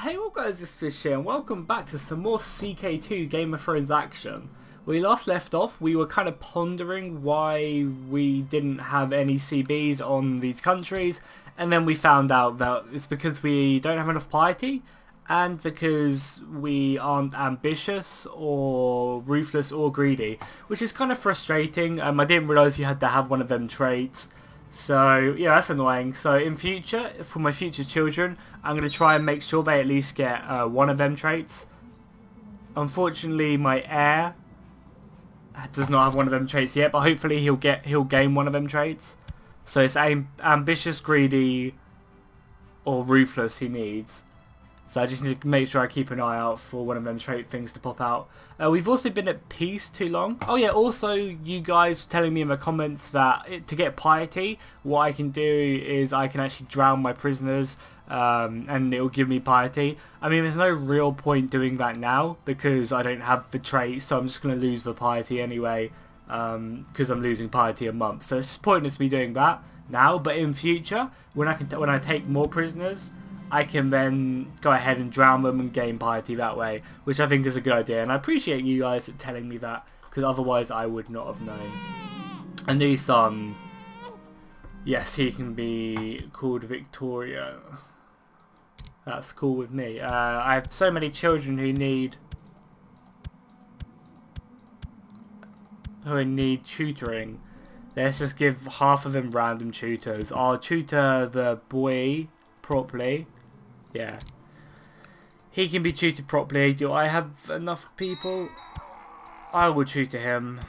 Hey all guys, it's Fish here and welcome back to some more CK2 Game of Thrones action. When we last left off, we were kind of pondering why we didn't have any CBs on these countries, and then we found out that it's because we don't have enough piety and because we aren't ambitious or ruthless or greedy, which is kind of frustrating. I didn't realise you had to have one of them traits. So yeah, that's annoying. So in future, for my future children, I'm going to try and make sure they at least get one of them traits. Unfortunately, my heir does not have one of them traits yet, but hopefully he'll gain one of them traits. So it's ambitious, greedy, or ruthless he needs. So I just need to make sure I keep an eye out for one of them trait things to pop out. We've also been at peace too long. Oh yeah, also you guys telling me in the comments that to get piety, what I can do is I can actually drown my prisoners and it will give me piety. I mean, there's no real point doing that now because I don't have the trait, so I'm just going to lose the piety anyway because I'm losing piety a month. So it's just pointless me doing that now, but in future, when I take more prisoners, I can then go ahead and drown them and gain piety that way, which I think is a good idea, and I appreciate you guys telling me that, because otherwise I would not have known. A new son. Yes, he can be called Victoria. That's cool with me. I have so many children who need tutoring. Let's just give half of them random tutors. I'll tutor the boy properly. Yeah, he can be tutored properly. Do I have enough people? I will tutor him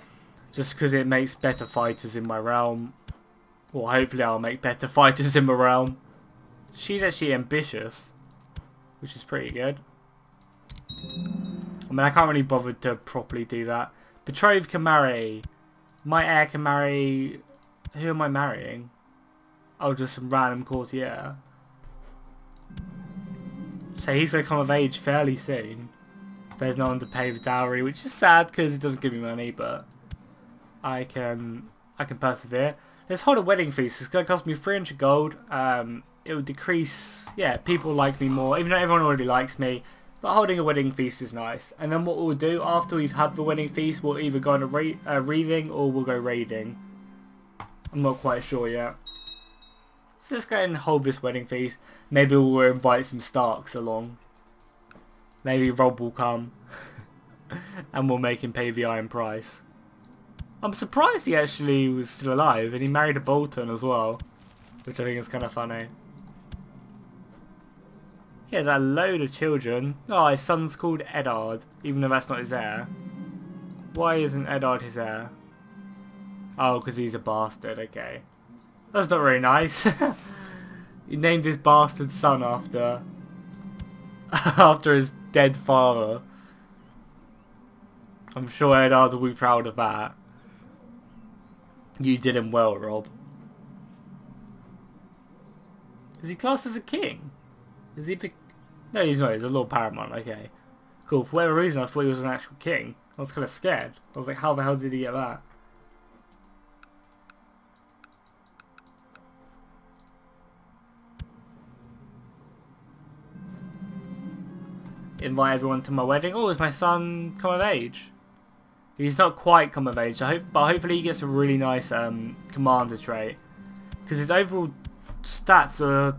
just because it makes better fighters in my realm. Well, hopefully I'll make better fighters in my realm. She's actually ambitious, which is pretty good. I mean, I can't really bother to properly do that. Betrothed can marry. My heir can marry. Who am I marrying? Oh, just some random courtier. So he's going to come of age fairly soon. There's no one to pay the dowry, which is sad because it doesn't give me money, but I can persevere. Let's hold a wedding feast. It's going to cost me 300 gold. It will decrease. Yeah, people like me more, even though everyone already likes me. But holding a wedding feast is nice. And then what we'll do after we've had the wedding feast, we'll either go on a reading or we'll go raiding. I'm not quite sure yet. So let's go ahead and hold this wedding feast. Maybe we'll invite some Starks along. Maybe Rob will come. And we'll make him pay the iron price. I'm surprised he actually was still alive. And he married a Bolton as well. Which I think is kind of funny. Yeah, that load of children. Oh, his son's called Eddard. Even though that's not his heir. Why isn't Eddard his heir? Oh, because he's a bastard. Okay. That's not very nice. He named his bastard son after his dead father. I'm sure Eddard will be proud of that. You did him well, Rob. Is he classed as a king? Is he big? No, he's not. He's a Lord Paramount. Okay. Cool. For whatever reason, I thought he was an actual king. I was kind of scared. I was like, how the hell did he get that? Invite everyone to my wedding. Oh, is my son come of age? He's not quite come of age, but hopefully he gets a really nice commander trait. Because his overall stats are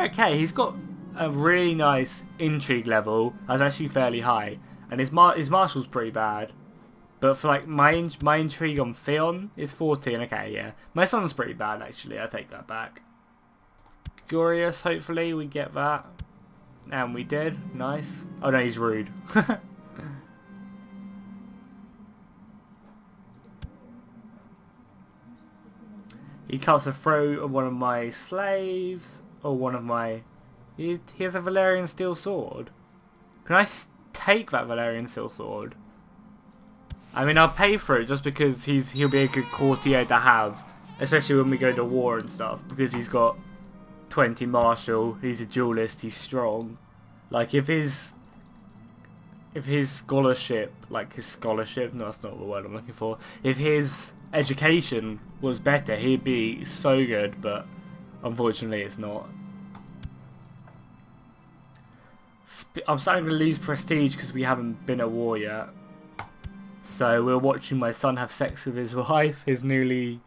okay. He's got a really nice intrigue level. That's actually fairly high. And his marshal's pretty bad. But for like my intrigue on Theon is 14. Okay, yeah. My son's pretty bad actually. I take that back. Glorious, hopefully we get that. And we did. Nice. Oh no, he's rude. He cuts the throat of one of my slaves. Or one of my... He has a Valyrian steel sword. Can I take that Valyrian steel sword? I mean, I'll pay for it just because he'll be a good courtier to have. Especially when we go to war and stuff. Because he's got 20 martial, he's a duelist, he's strong. Like if his scholarship, no, that's not the word I'm looking for. If his education was better, he'd be so good, but unfortunately it's not. I'm starting to lose prestige because we haven't been at war yet. So we're watching my son have sex with his wife, his newly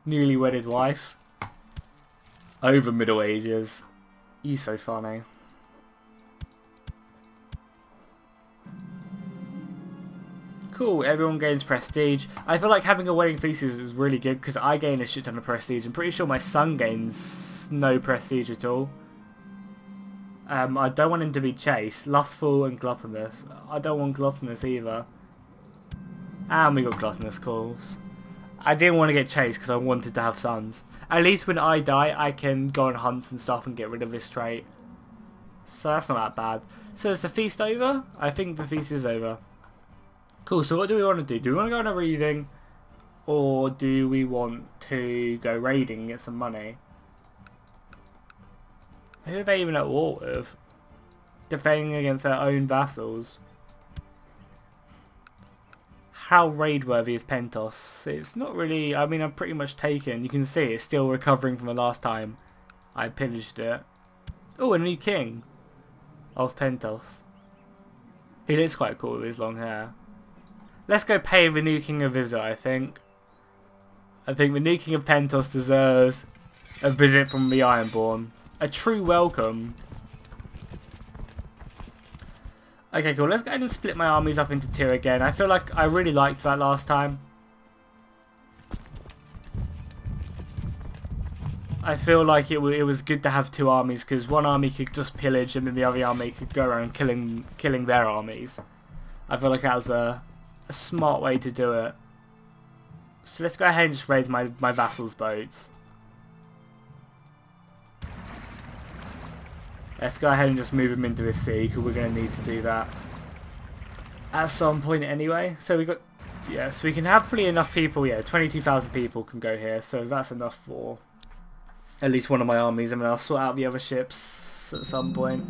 wedded wife. Over Middle Ages. He's so funny. Cool, everyone gains prestige. I feel like having a wedding feast is really good because I gain a shit ton of prestige. I'm pretty sure my son gains no prestige at all. I don't want him to be chaste, lustful and gluttonous. I don't want gluttonous either. And we got gluttonous calls. I didn't want to get chaste because I wanted to have sons. At least when I die I can go on hunts and stuff and get rid of this trait. So that's not that bad. So is the feast over? I think the feast is over. Cool, so what do we want to do? Do we want to go on a reading? Or do we want to go raiding and get some money? Who are they even at war with? Defending against their own vassals. How raid-worthy is Pentos? It's not really... I mean, I'm pretty much taken. You can see it's still recovering from the last time I pillaged it. Oh, a new king of Pentos. He looks quite cool with his long hair. Let's go pay the new king a visit, I think. I think the new king of Pentos deserves a visit from the Ironborn. A true welcome. Okay, cool. Let's go ahead and split my armies up into two again. I feel like I really liked that last time. I feel like it was good to have two armies because one army could just pillage and then the other army could go around killing their armies. I feel like that was a smart way to do it. So let's go ahead and just raise my vassals' boats. Let's go ahead and just move them into the sea because we're going to need to do that at some point anyway. So we got, yeah, so we can have pretty enough people, yeah, 22,000 people can go here. So that's enough for at least one of my armies. I mean, I'll sort out the other ships at some point.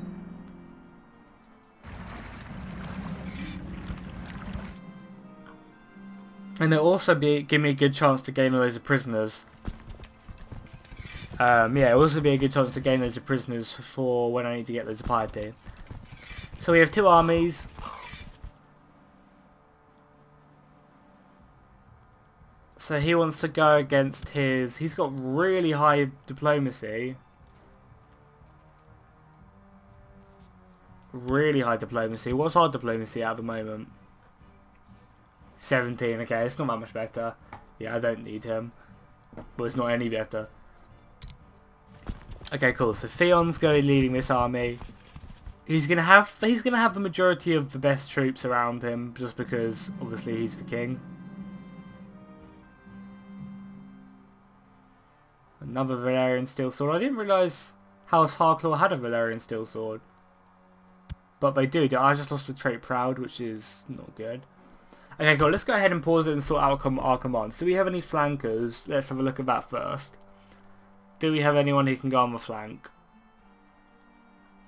And it'll also give me a good chance to gain loads of prisoners. Yeah, it'll also be a good chance to gain loads of prisoners for when I need to get loads of piety. So we have two armies. So he wants to go against his... He's got really high diplomacy. Really high diplomacy. What's our diplomacy at the moment? 17, okay, it's not that much better. Yeah, I don't need him. But it's not any better. Okay, cool. So Theon's going to be leading this army. He's gonna have the majority of the best troops around him, just because obviously he's the king. Another Valyrian steel sword. I didn't realise House Harklaw had a Valyrian steel sword. But they do. I just lost the trait Proud, which is not good. Okay, cool. Let's go ahead and pause it and sort out our commands. Do we have any flankers? Let's have a look at that first. Do we have anyone who can go on the flank?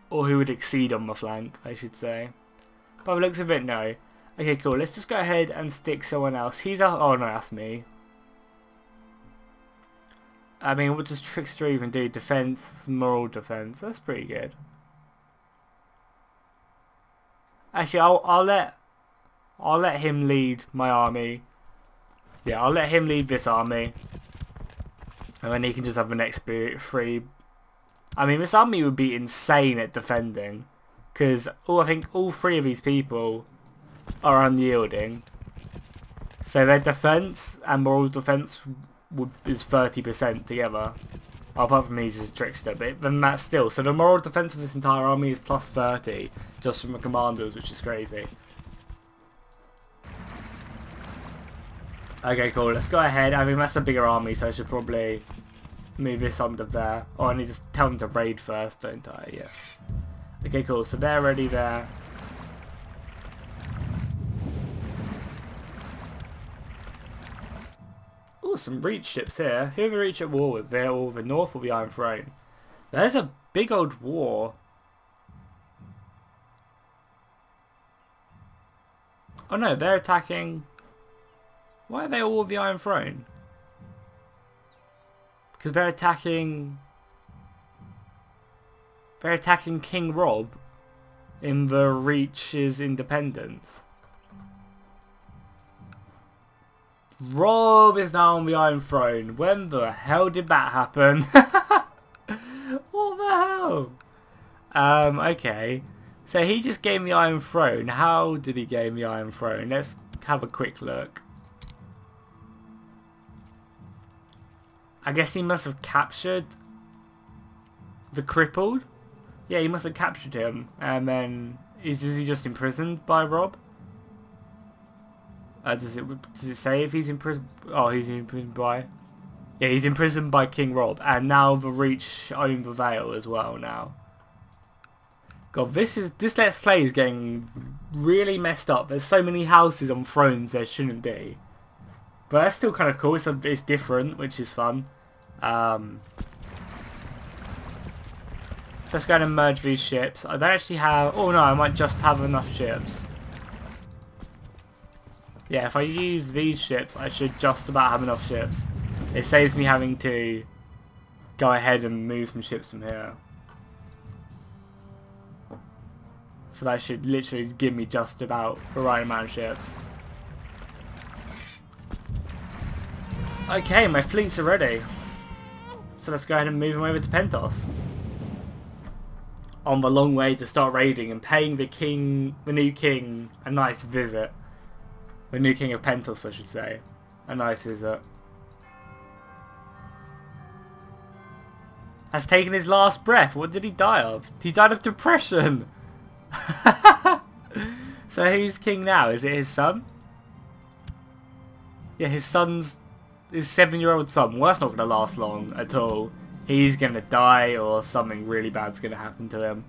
Or who would exceed on the flank, I should say. By the looks of it, no. Okay, cool. Let's just go ahead and stick someone else. He's a... Oh, no, that's me. I mean, what does Trickster even do? Defense, moral defense. That's pretty good. Actually, I'll let him lead my army. Yeah, I'll let him lead this army. And then he can just have the next three. I mean, this army would be insane at defending. Because I think all three of these people are unyielding. So their defense and moral defense is 30% together. Apart from he's a trickster, but then that's still. So the moral defense of this entire army is plus 30 just from the commanders, which is crazy. Okay, cool. Let's go ahead. I mean, that's a bigger army, so I should probably move this under there. Oh, I need to tell them to raid first, don't I? Yes. Okay, cool. So they're ready there. Oh, some Reach ships here. Who are the Reach at war with? They're all the North or the Iron Throne? There's a big old war. Oh no, they're attacking... Why are they all of the Iron Throne? Because they're attacking... They're attacking King Rob. in the Reach's independence. Rob is now on the Iron Throne. When the hell did that happen? What the hell? Okay. So he just gave me the Iron Throne. How did he gain the Iron Throne? Let's have a quick look. I guess he must have captured the crippled. Yeah, he must have captured him. And then is he just imprisoned by Rob? Does it say if he's imprisoned? Oh, he's imprisoned by... Yeah, he's imprisoned by King Rob. And now the Reach own the Vale as well now. God, this Let's Play is getting really messed up. There's so many houses on thrones there shouldn't be. But that's still kind of cool. It's different, which is fun. Let's go and merge these ships. I don't actually have... Oh no, I might just have enough ships. Yeah, if I use these ships, I should just about have enough ships. It saves me having to go ahead and move some ships from here. So that should literally give me just about the right amount of ships. Okay, my fleets are ready. So let's go ahead and move them over to Pentos. On the long way to start raiding and paying the new king, a nice visit. The new king of Pentos, I should say. A nice visit. Has taken his last breath. What did he die of? He died of depression. So who's king now? Is it his son? Yeah, his 7-year-old son. Well, that's not going to last long at all. He's going to die or something really bad's going to happen to him.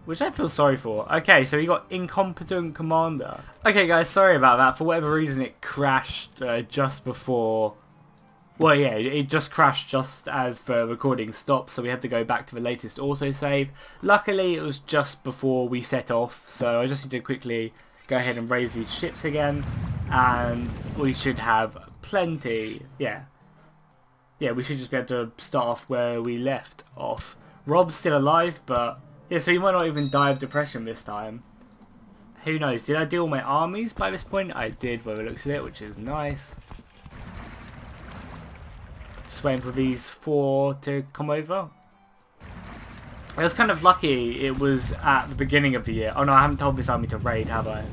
Which I feel sorry for. Okay, so we got incompetent commander. Okay guys, sorry about that. For whatever reason it crashed just before... Well yeah, it just crashed just as the recording stopped, so we had to go back to the latest autosave. Luckily it was just before we set off, so I just need to quickly go ahead and raise these ships again. And we should have plenty, yeah, we should just be able to start off where we left off. Rob's still alive, but yeah, so he might not even die of depression this time. Who knows? Did I do all my armies by this point? I did by the looks of it, which is nice. Just waiting for these 4 to come over. I was kind of lucky it was at the beginning of the year. Oh no, I haven't told this army to raid, have I?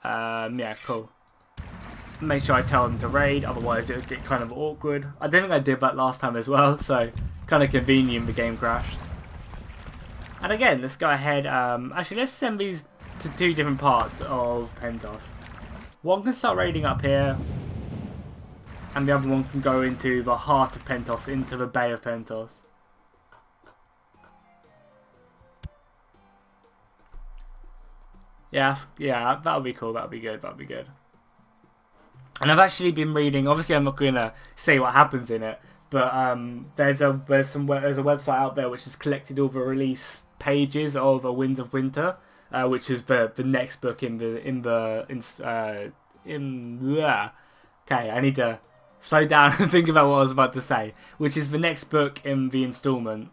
Yeah, cool. Make sure I tell them to raid, otherwise it would get kind of awkward. I don't think I did that last time as well, so kind of convenient the game crashed. And again, let's go ahead, actually let's send these to 2 different parts of Pentos. One can start raiding up here, and the other one can go into the heart of Pentos, into the Bay of Pentos. Yeah, that would be cool, that would be good, that would be good. And I've actually been reading, obviously I'm not going to say what happens in it, but there's a website out there which has collected all the release pages of Winds of Winter, which is the next book okay, I need to slow down and think about what I was about to say, which is the next book in the installment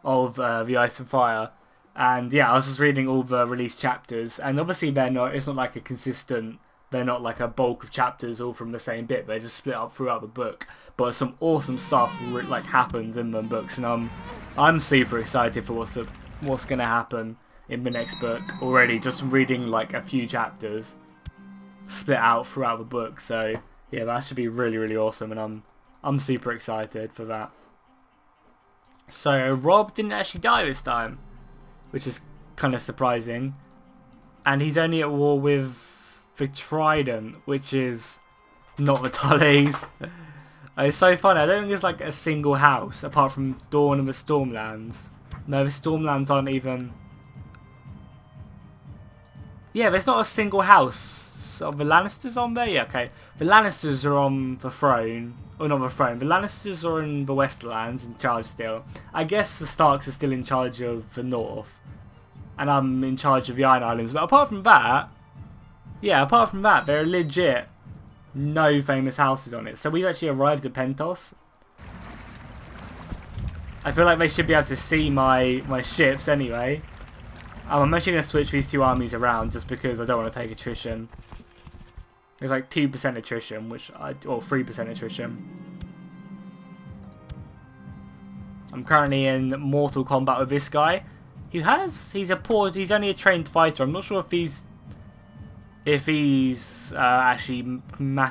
of the Ice and Fire. And yeah, I was just reading all the release chapters, and obviously it's not like a consistent, they're not like a bulk of chapters all from the same bit, they're just split up throughout the book. But some awesome stuff like happens in the books, and I'm super excited for what's gonna happen in the next book already, just reading like a few chapters split out throughout the book. So yeah, that should be really, really awesome, and I'm super excited for that. So Rob didn't actually die this time, which is kind of surprising, and he's only at war with the Trident, which is not the Tullys. It's so funny, I don't think there's like a single house apart from Dawn and the Stormlands. No, the Stormlands aren't even... Yeah, there's not a single house of the Lannisters on there. Yeah, okay. The Lannisters are on the throne. Or not the throne. The Lannisters are in the Westerlands in charge still. I guess the Starks are still in charge of the North. And I'm in charge of the Iron Islands. But apart from that... Yeah, apart from that, they're legit no famous houses on it. So we've actually arrived at Pentos. I feel like they should be able to see my ships anyway. I'm actually going to switch these two armies around just because I don't want to take attrition. There's like 2% attrition, or 3% attrition. I'm currently in mortal combat with this guy. He's only a trained fighter. I'm not sure if he's actually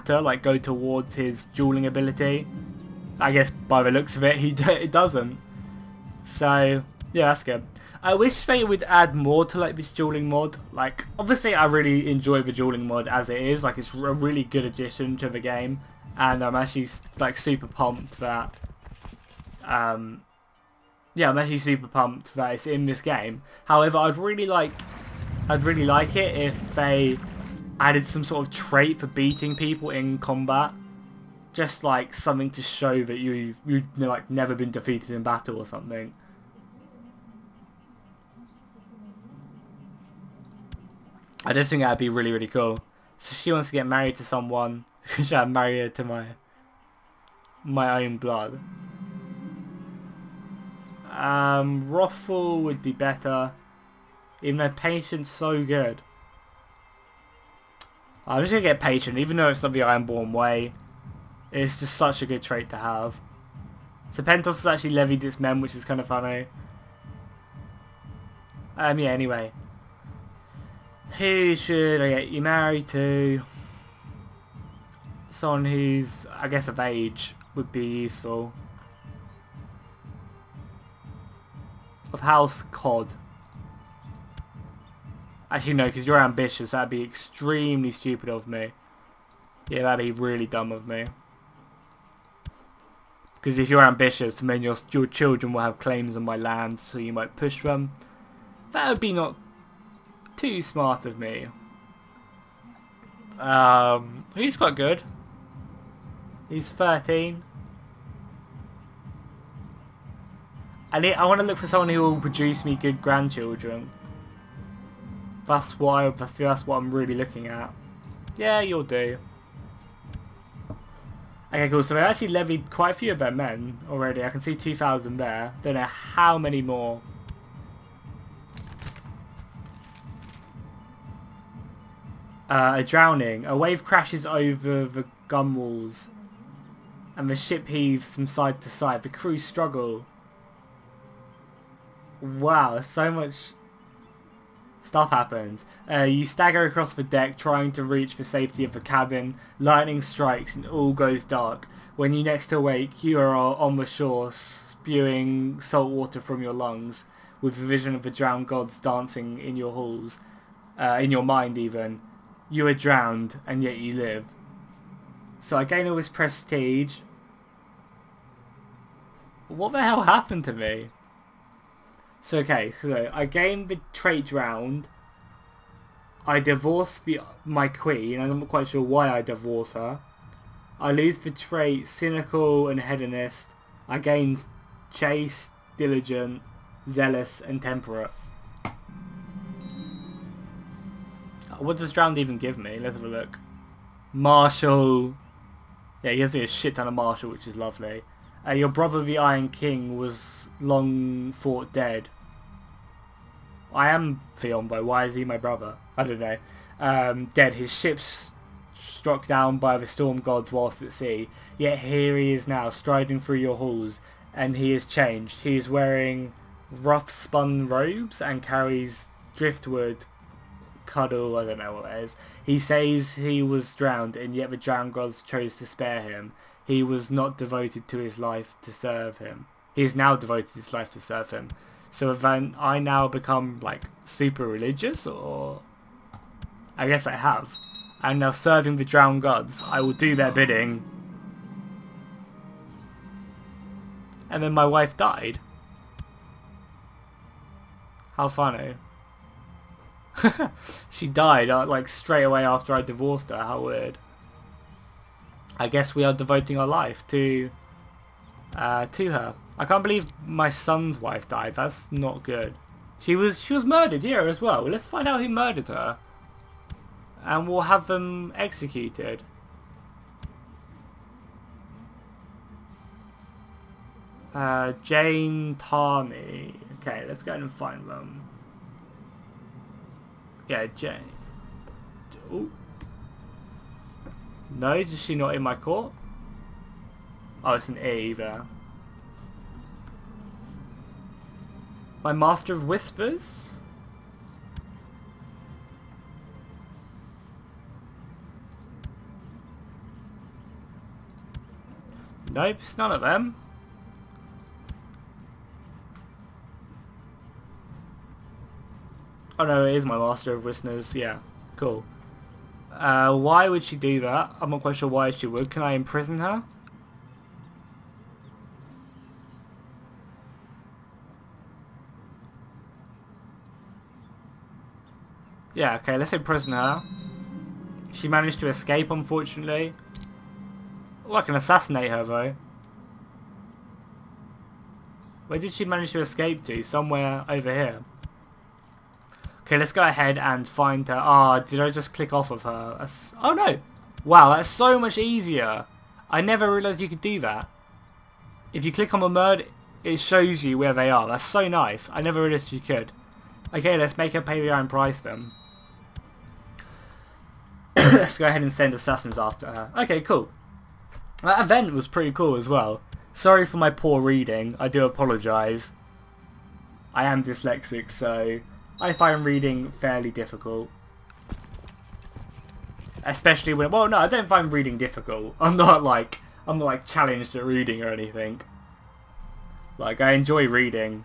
like go towards his dueling ability. I guess by the looks of it, it doesn't. So yeah, that's good. I wish they would add more to like this dueling mod. Like, obviously I really enjoy the dueling mod as it is. Like, it's a really good addition to the game, and I'm actually like super pumped that yeah, I'm actually super pumped that it's in this game. However, I'd really like it if they added some sort of trait for beating people in combat. Just like something to show that you've like never been defeated in battle or something. I just think that'd be really, really cool. So she wants to get married to someone. Should I marry her to my own blood? Ruffle would be better. Even though Patient's so good. I'm just gonna get Patient, even though it's not the Ironborn way. It's just such a good trait to have. So Pentos has actually levied its men, which is kind of funny. Yeah, anyway. Who should I get you married to? Someone who's, I guess, of age would be useful. Of House Cod. Actually no, because you're ambitious. That'd be extremely stupid of me. Yeah, that'd be really dumb of me. Because if you're ambitious, then your children will have claims on my land, so you might push them. That would be not too smart of me. He's quite good. He's 13. I want to look for someone who will produce me good grandchildren. That's what I'm really looking at. Yeah, you'll do. Okay, cool. So they actually levied quite a few of their men already. I can see 2,000 there. Don't know how many more. A drowning. A wave crashes over the gun walls, and the ship heaves from side to side. The crew struggle. Wow, so much stuff happens. You stagger across the deck trying to reach the safety of the cabin. Lightning strikes and all goes dark. When you next awake, you are on the shore spewing salt water from your lungs, with the vision of the drowned gods dancing in your halls, in your mind even. You are drowned and yet you live. So I gain all this prestige. What the hell happened to me? So okay, so I gained the trait drowned. I divorce my queen. I'm not quite sure why I divorce her. I lose the trait cynical and hedonist. I gain chaste, diligent, zealous, and temperate. What does drowned even give me? Let's have a look. Martial. Yeah, he gives me a shit ton of martial, which is lovely. Your brother, the Iron King, was long thought dead. I am Theon, but why is he my brother? I don't know. Dead. His ship's struck down by the storm gods whilst at sea. Yet here he is now, striding through your halls, and he is changed. He is wearing rough spun robes and carries driftwood, cuddle, I don't know what it is. He says he was drowned, and yet the drowned gods chose to spare him. He was not devoted to his life to serve him. He is now devoted his life to serve him. So then I now become like super religious, or I guess I have. I'm now serving the drowned gods. I will do their bidding. And then my wife died. How funny. She died like straight away after I divorced her. How weird. I guess we are devoting our life to her. I can't believe my son's wife died. That's not good. She was murdered here as well. Let's find out who murdered her, and we'll have them executed. Jane Tarney. Okay, let's go ahead and find them. Yeah, Jane. Ooh. No, is she not in my court? Oh, it's an E there. My Master of Whispers? Nope, it's none of them. Oh no, it is my Master of Whispers, yeah. Cool. Why would she do that? I'm not quite sure why she would. Can I imprison her? Yeah, okay, let's imprison her. She managed to escape, unfortunately. Oh, I can assassinate her, though. Where did she manage to escape to? Somewhere over here. Okay, let's go ahead and find her. Ah, did I just click off of her? Oh, no. Wow, that's so much easier. I never realised you could do that. If you click on a murder, it shows you where they are. That's so nice. I never realised you could. Okay, let's make her pay the iron price then. Let's go ahead and send assassins after her. Okay, cool. That event was pretty cool as well. Sorry for my poor reading. I do apologise. I am dyslexic, so I find reading fairly difficult. Especially when... Well, no, I don't find reading difficult. I'm not like challenged at reading or anything. Like, I enjoy reading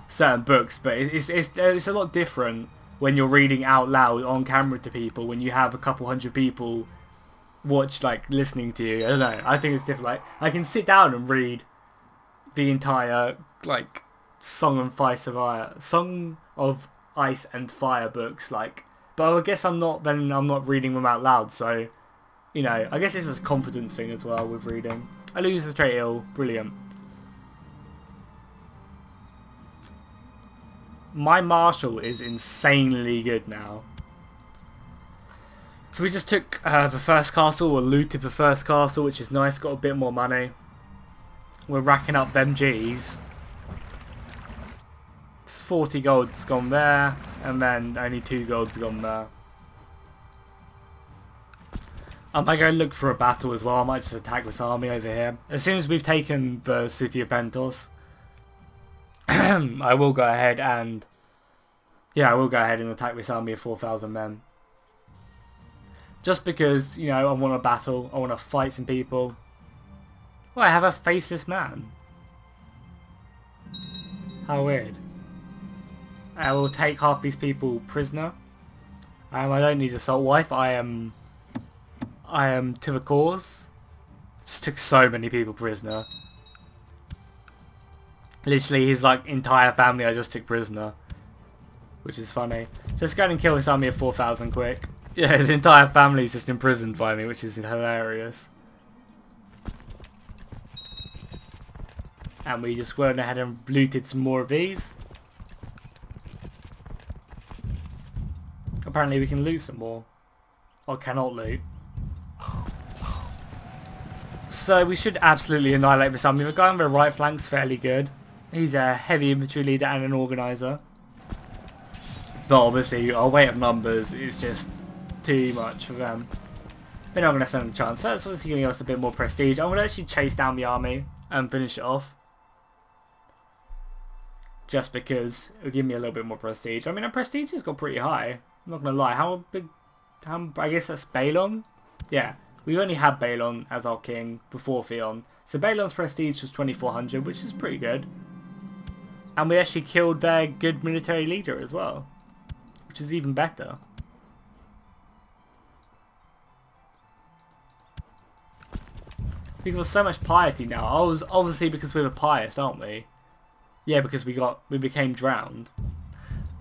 certain books, but it's a lot different when you're reading out loud on camera to people, when you have a couple hundred people listening to you. I don't know, I think it's different. Like, I can sit down and read the entire, like, Song of Ice and Fire books, like, but I guess I'm not reading them out loud, so, you know, I guess it's a confidence thing as well with reading. I lose a straight ill, brilliant. My marshal is insanely good now. So we just took the first castle, or looted the first castle, which is nice, got a bit more money. We're racking up them G's. 40 gold's gone there, and then only 2 gold's gone there. I might go look for a battle as well. I might just attack this army over here. As soon as we've taken the city of Pentos, I will go ahead and... Yeah, I will go ahead and attack this army of 4,000 men. Just because, you know, I want to battle, I want to fight some people. Well, I have a faceless man. How weird. I will take half these people prisoner. I don't need assault wife, I am to the cause. Just took so many people prisoner. Literally his like entire family I just took prisoner. Which is funny. Just go ahead and kill this army of 4,000 quick. Yeah, his entire family is just imprisoned by me, which is hilarious. And we just went ahead and looted some more of these. Apparently we can loot some more. Or cannot loot. So we should absolutely annihilate this army. The guy on the right flank's fairly good. He's a heavy infantry leader and an organiser. But obviously our weight of numbers is just too much for them. They're not going to stand a chance. So that's obviously going to give us a bit more prestige. I'm going to actually chase down the army and finish it off. Just because it'll give me a little bit more prestige. I mean, our prestige has got pretty high. I'm not going to lie. How big... I guess that's Balon? Yeah. We only had Balon as our king before Theon. So Balon's prestige was 2,400, which is pretty good. And we actually killed their good military leader as well. Which is even better. Because there's so much piety now. Obviously because we were pious, aren't we? Yeah, because we became drowned.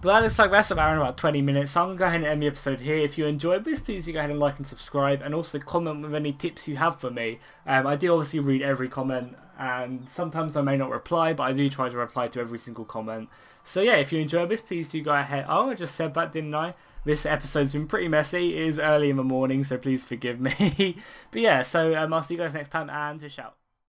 But that looks like that's about 20 minutes. So I'm going to go ahead and end the episode here. If you enjoyed this, please do go ahead and like and subscribe. And also comment with any tips you have for me. I do obviously read every comment. And sometimes I may not reply, but I do try to reply to every single comment. So yeah, if you enjoyed this, please do go ahead. Oh, I just said that, didn't I? This episode's been pretty messy. It is early in the morning, so please forgive me. But yeah, so I'll see you guys next time, and fish out.